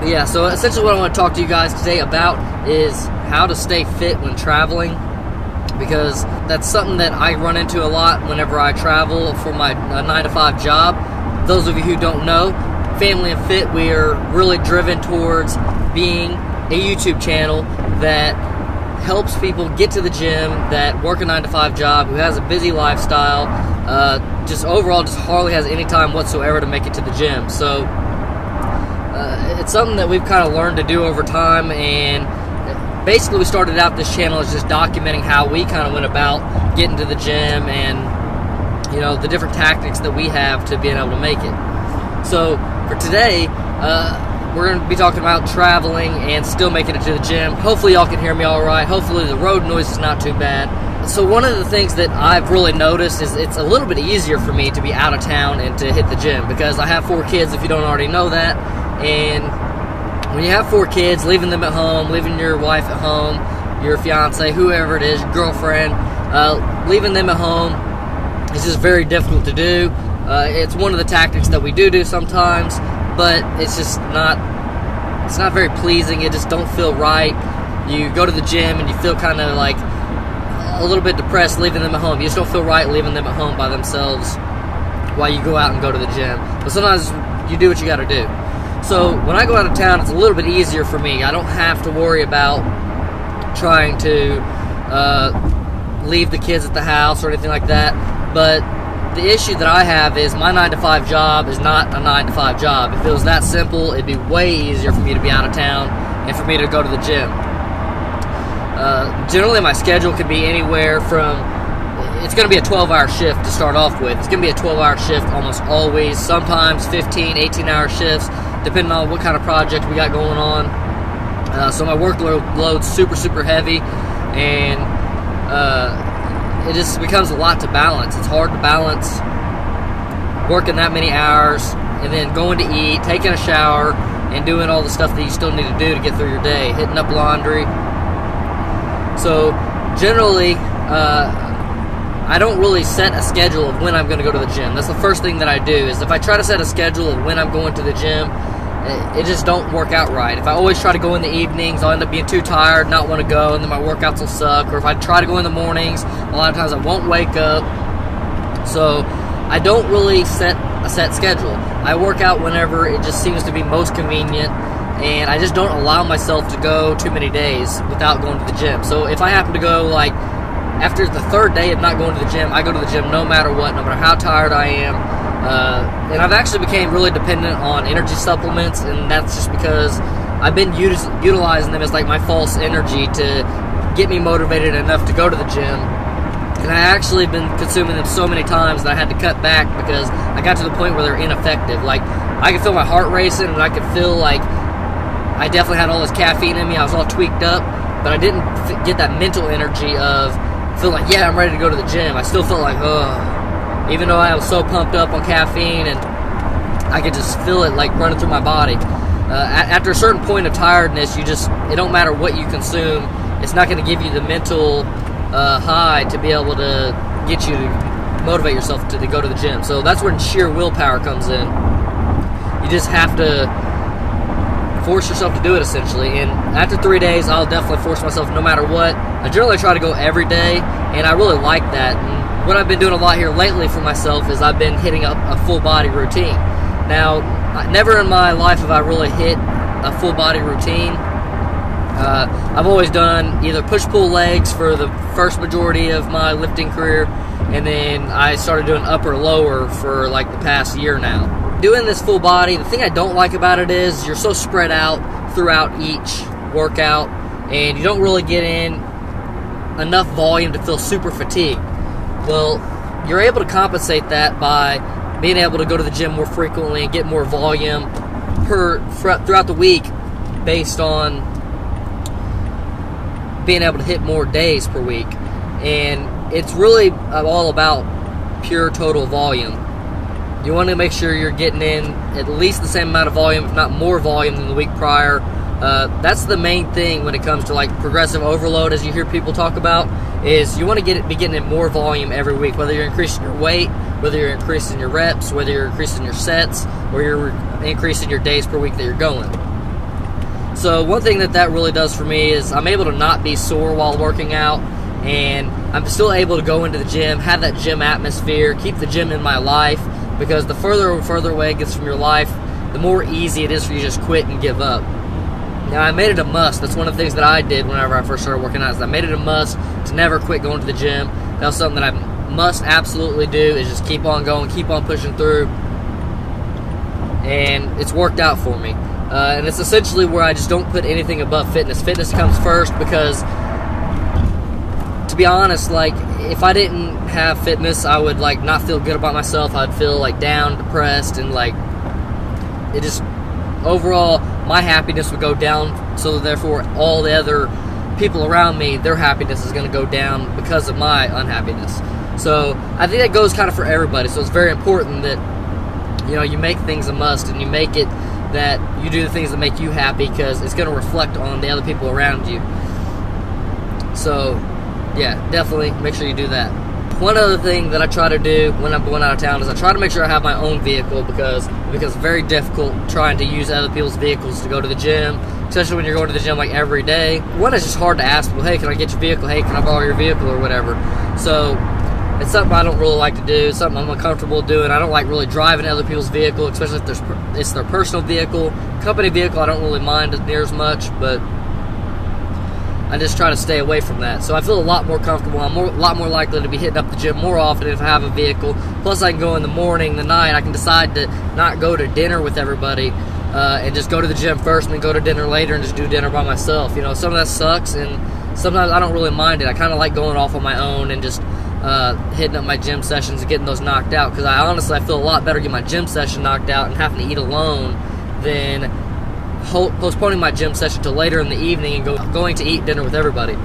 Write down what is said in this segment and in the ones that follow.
Yeah, so essentially what I want to talk to you guys today about is how to stay fit when traveling, because that's something that I run into a lot whenever I travel for my 9-to-5 job. Those of you who don't know, Family and Fit, we are really driven towards being a YouTube channel that helps people get to the gym that work a 9-to-5 job, who has a busy lifestyle, just overall just hardly has any time whatsoever to make it to the gym. So it's something that we've kind of learned to do over time, and basically we started out this channel as just documenting how we kind of went about getting to the gym and, you know, the different tactics that we have to being able to make it. So for today, we're going to be talking about traveling and still making it to the gym. Hopefully y'all can hear me all right. Hopefully the road noise is not too bad. So one of the things that I've really noticed is it's a little bit easier for me to be out of town and to hit the gym, because I have 4 kids, if you don't already know that. And when you have 4 kids, leaving them at home, leaving your wife at home, your fiance, whoever it is, your girlfriend, leaving them at home is just very difficult to do. It's one of the tactics that we do sometimes, but it's just not very pleasing. It just don't feel right. You go to the gym and you feel kind of like a little bit depressed leaving them at home. You just don't feel right leaving them at home by themselves while you go out and go to the gym. But sometimes you do what you got to do. So when I go out of town, it's a little bit easier for me. I don't have to worry about trying to leave the kids at the house or anything like that. But the issue that I have is my 9-to-5 job is not a 9-to-5 job. If it was that simple, it'd be way easier for me to be out of town and for me to go to the gym. Generally, my schedule could be anywhere from, it's going to be a 12-hour shift to start off with. It's going to be a 12-hour shift almost always, sometimes 15, 18-hour shifts, depending on what kind of project we got going on. So my workload's super heavy, and it just becomes a lot to balance. It's hard to balance working that many hours and then going to eat, taking a shower, and doing all the stuff that you still need to do to get through your day, hitting up laundry. So generally, I don't really set a schedule of when I'm going to go to the gym. That's the first thing that I do, is if I try to set a schedule of when I'm going to the gym, it just don't work out right. If I always try to go in the evenings, I'll end up being too tired, not want to go, and then my workouts will suck. Or if I try to go in the mornings, a lot of times I won't wake up. So I don't really set a set schedule. I work out whenever it just seems to be most convenient, and I just don't allow myself to go too many days without going to the gym. So if I happen to go, like, after the 3rd day of not going to the gym, I go to the gym no matter what, no matter how tired I am. And I've actually became really dependent on energy supplements, and that's just because I've been utilizing them as like my false energy to get me motivated enough to go to the gym. And I actually been consuming them so many times that I had to cut back because I got to the point where they're ineffective. Like, I could feel my heart racing, and I could feel like I definitely had all this caffeine in me. I was all tweaked up, but I didn't get that mental energy of feeling like, yeah, I'm ready to go to the gym. I still felt like, even though I was so pumped up on caffeine, and I could just feel it like running through my body. After a certain point of tiredness, it don't matter what you consume, it's not going to give you the mental high to be able to get you to motivate yourself to go to the gym. So that's when sheer willpower comes in. You just have to force yourself to do it, essentially. And after 3 days, I'll definitely force myself no matter what. I generally try to go every day, and I really like that. And what I've been doing a lot here lately for myself is I've been hitting up a full body routine. Now, never in my life have I really hit a full body routine. I've always done either push-pull legs for the first majority of my lifting career, and then I started doing upper-lower for like the past year now. Doing this full body, the thing I don't like about it is you're so spread out throughout each workout, and you don't really get in enough volume to feel super fatigued. Well, you're able to compensate that by being able to go to the gym more frequently and get more volume throughout the week based on being able to hit more days per week. And it's really all about pure total volume. You want to make sure you're getting in at least the same amount of volume, if not more volume than the week prior. That's the main thing when it comes to like progressive overload, as you hear people talk about, is you want to be getting in more volume every week, whether you're increasing your weight, whether you're increasing your reps, whether you're increasing your sets, or you're increasing your days per week that you're going. So one thing that really does for me is I'm able to not be sore while working out, and I'm still able to go into the gym, have that gym atmosphere, keep the gym in my life, because the further and further away it gets from your life, the more easy it is for you to just quit and give up. Now, I made it a must. That's one of the things that I did whenever I first started working out, is I made it a must to never quit going to the gym. That was something that I must absolutely do, is just keep on going, keep on pushing through, and it's worked out for me. And it's essentially where I just don't put anything above fitness. Fitness comes first, because, to be honest, like, if I didn't have fitness, I would, like, not feel good about myself. I'd feel, like, down, depressed, and, like, it just, overall, my happiness would go down, so therefore all the other people around me, their happiness is going to go down because of my unhappiness. So I think that goes kind of for everybody. So it's very important that, you know, you make things a must, and you make it that you do the things that make you happy, because it's going to reflect on the other people around you. So yeah, definitely make sure you do that. One other thing that I try to do when I'm going out of town is I try to make sure I have my own vehicle, because it's very difficult trying to use other people's vehicles to go to the gym, especially when you're going to the gym like every day. One, it's just hard to ask people, hey, can I get your vehicle? Hey, can I borrow your vehicle or whatever? So it's something I don't really like to do, something I'm uncomfortable doing. I don't like really driving other people's vehicle, especially if it's their personal vehicle. Company vehicle, I don't really mind near as much, but I just try to stay away from that. So I feel a lot more comfortable. I'm a lot more likely to be hitting up the gym more often if I have a vehicle. Plus, I can go in the morning, the night. I can decide to not go to dinner with everybody and just go to the gym first and then go to dinner later and just do dinner by myself. You know, some of that sucks, and sometimes I don't really mind it. I kind of like going off on my own and just hitting up my gym sessions and getting those knocked out, because I feel a lot better getting my gym session knocked out and having to eat alone than postponing my gym session till later in the evening and going to eat dinner with everybody.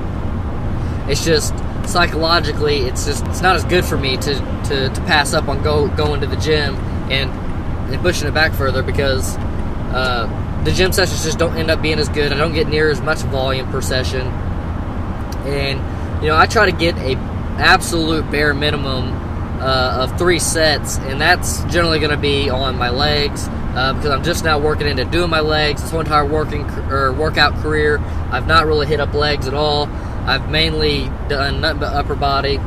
It's just psychologically, it's not as good for me to pass up on going to the gym and pushing it back further, because the gym sessions just don't end up being as good. I don't get near as much volume per session, and you know, I try to get a absolute bare minimum of 3 sets, and that's generally going to be on my legs, because I'm just now working into doing my legs. This whole entire workout career, I've not really hit up legs at all. I've mainly done nothing but upper body,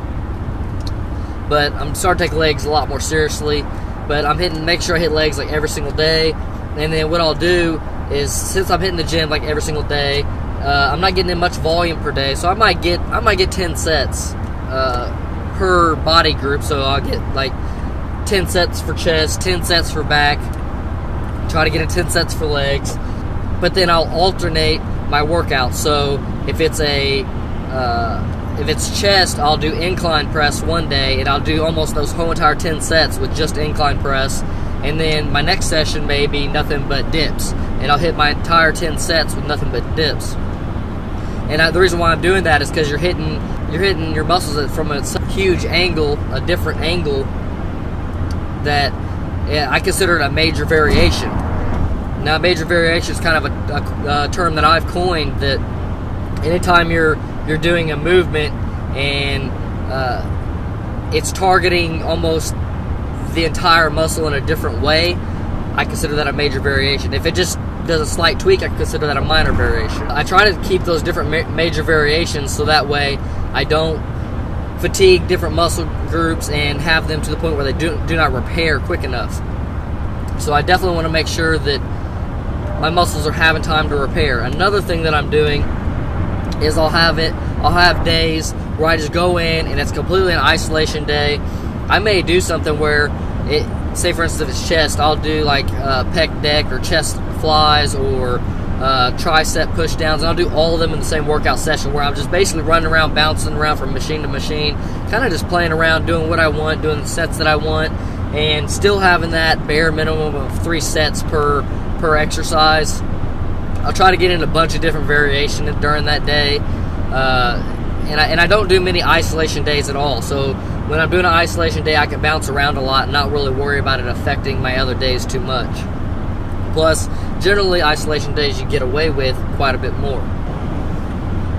but I'm starting to take legs a lot more seriously. But make sure I hit legs like every single day, and then what I'll do is, since I'm hitting the gym like every single day, I'm not getting in much volume per day, so I might get 10 sets per body group. So I'll get like 10 sets for chest, 10 sets for back, try to get in 10 sets for legs, but then I'll alternate my workout. So if it's chest, I'll do incline press one day, and I'll do almost those whole entire 10 sets with just incline press, and then my next session may be nothing but dips, and I'll hit my entire 10 sets with nothing but dips. And the reason why I'm doing that is because you're hitting your muscles from a huge angle, a different angle, that I consider it a major variation. Now, major variation is kind of a term that I've coined, that anytime you're doing a movement and it's targeting almost the entire muscle in a different way, I consider that a major variation. If it just does a slight tweak, I consider that a minor variation. I try to keep those different major variations so that way I don't fatigue different muscle groups and have them to the point where they do not repair quick enough. So I definitely want to make sure that my muscles are having time to repair. Another thing that I'm doing is I'll have days where I just go in and it's completely an isolation day. I may do something where say for instance, if it's chest, I'll do like pec deck or chest flies or tricep push downs, and I'll do all of them in the same workout session, where I'm just basically running around, bouncing around from machine to machine, kind of just playing around, doing what I want, doing the sets that I want, and still having that bare minimum of 3 sets per exercise. I'll try to get in a bunch of different variations during that day, and I don't do many isolation days at all. So when I'm doing an isolation day, I can bounce around a lot and not really worry about it affecting my other days too much. Plus, generally, isolation days you get away with quite a bit more.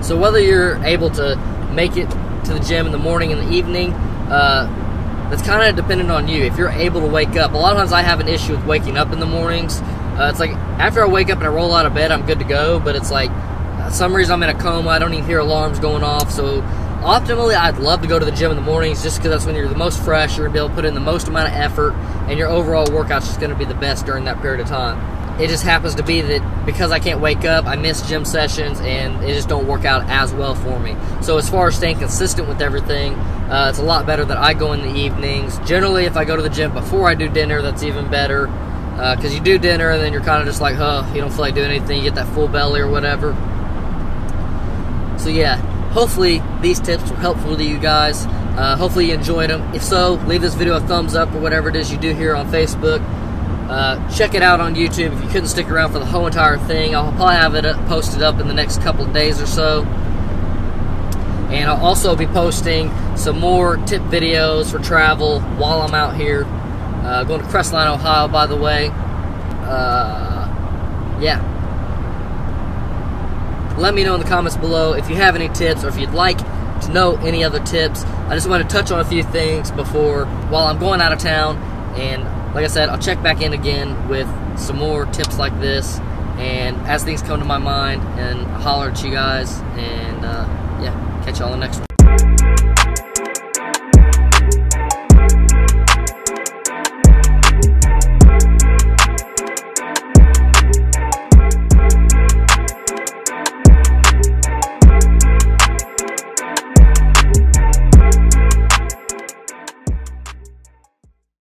So whether you're able to make it to the gym in the morning and the evening, that's kind of dependent on you. If you're able to wake up, a lot of times I have an issue with waking up in the mornings. It's like after I wake up and I roll out of bed, I'm good to go, but it's like some reason I'm in a coma. I don't even hear alarms going off. So optimally, I'd love to go to the gym in the mornings just because that's when you're the most fresh. You're going to be able to put in the most amount of effort, and your overall workout's just going to be the best during that period of time. It just happens to be that because I can't wake up, I miss gym sessions, and it just don't work out as well for me. So as far as staying consistent with everything, it's a lot better that I go in the evenings. Generally, if I go to the gym before I do dinner, that's even better. Because you do dinner, and then you're kind of just like, you don't feel like doing anything. You get that full belly or whatever. So yeah, hopefully these tips were helpful to you guys. Hopefully you enjoyed them. If so, leave this video a thumbs up or whatever it is you do here on Facebook. Check it out on YouTube if you couldn't stick around for the whole entire thing. I'll probably have it posted up in the next couple of days or so. And I'll also be posting some more tip videos for travel while I'm out here. Going to Crestline, Ohio, by the way. Yeah. Let me know in the comments below if you have any tips or if you'd like to know any other tips. I just want to touch on a few things while I'm going out of town. And like I said, I'll check back in again with some more tips like this. And as things come to my mind, and holler at you guys. And yeah, catch y'all in the next one.